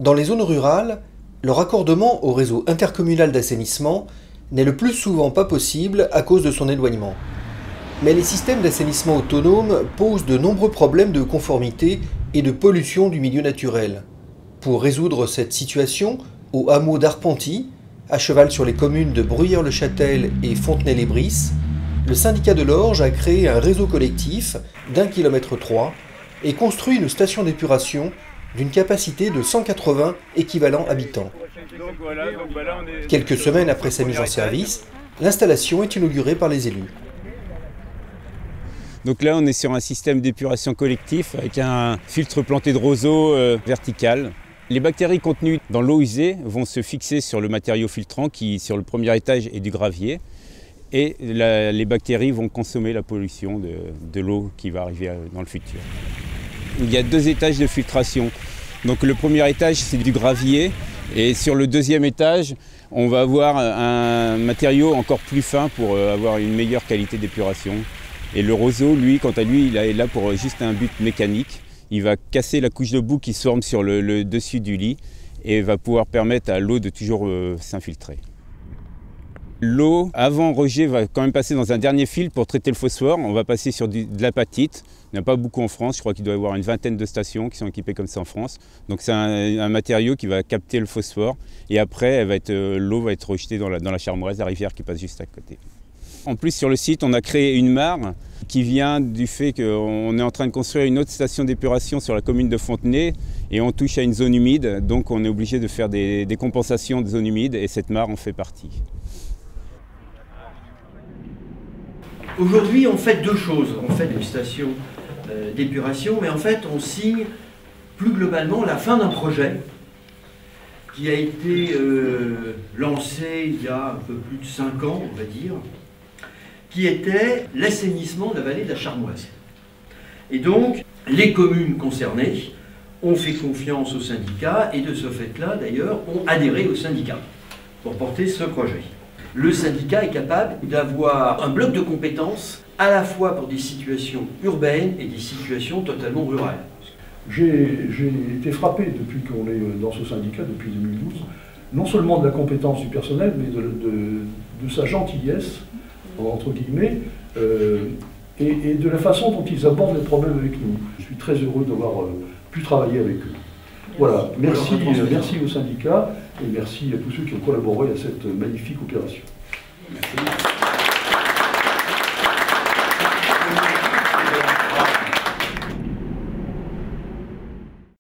Dans les zones rurales, le raccordement au réseau intercommunal d'assainissement n'est le plus souvent pas possible à cause de son éloignement. Mais les systèmes d'assainissement autonomes posent de nombreux problèmes de conformité et de pollution du milieu naturel. Pour résoudre cette situation, au hameau d'Arpenty, à cheval sur les communes de Bruyères-le-Châtel et Fontenay-les-Brysses, le syndicat de l'Orge a créé un réseau collectif d'1,3 km et construit une station d'épuration d'une capacité de 180 équivalents habitants. Quelques semaines après sa mise en service, l'installation est inaugurée par les élus. Donc là, on est sur un système d'épuration collectif avec un filtre planté de roseaux vertical. Les bactéries contenues dans l'eau usée vont se fixer sur le matériau filtrant qui, sur le premier étage, est du gravier. Et les bactéries vont consommer la pollution de l'eau qui va arriver dans le futur. Il y a 2 étages de filtration. Donc le premier étage, c'est du gravier. Et sur le deuxième étage, on va avoir un matériau encore plus fin pour avoir une meilleure qualité d'épuration. Et le roseau, lui, quant à lui, il est là pour juste un but mécanique. Il va casser la couche de boue qui se forme sur le dessus du lit et va pouvoir permettre à l'eau de toujours s'infiltrer. L'eau, avant rejet, va quand même passer dans un dernier filtre pour traiter le phosphore. On va passer sur de l'apatite. Il n'y en a pas beaucoup en France. Je crois qu'il doit y avoir une vingtaine de stations qui sont équipées comme ça en France. Donc c'est un matériau qui va capter le phosphore. Et après, l'eau va être rejetée dans la Charmoise, la rivière qui passe juste à côté. En plus, sur le site, on a créé une mare qui vient du fait qu'on est en train de construire une autre station d'épuration sur la commune de Fontenay et on touche à une zone humide. Donc on est obligé de faire des compensations de zones humides et cette mare en fait partie. Aujourd'hui, on fait 2 choses. On fait une station d'épuration, mais en fait, on signe plus globalement la fin d'un projet qui a été lancé il y a un peu plus de 5 ans, on va dire, qui était l'assainissement de la vallée de la Charmoise. Et donc, les communes concernées ont fait confiance au syndicat et de ce fait-là, d'ailleurs, ont adhéré au syndicat pour porter ce projet. Le syndicat est capable d'avoir un bloc de compétences à la fois pour des situations urbaines et des situations totalement rurales. J'ai été frappé depuis qu'on est dans ce syndicat, depuis 2012, non seulement de la compétence du personnel, mais de sa gentillesse, entre guillemets, et de la façon dont ils abordent les problèmes avec nous. Je suis très heureux d'avoir pu travailler avec eux. Voilà, merci au syndicat et merci à tous ceux qui ont collaboré à cette magnifique opération. Merci.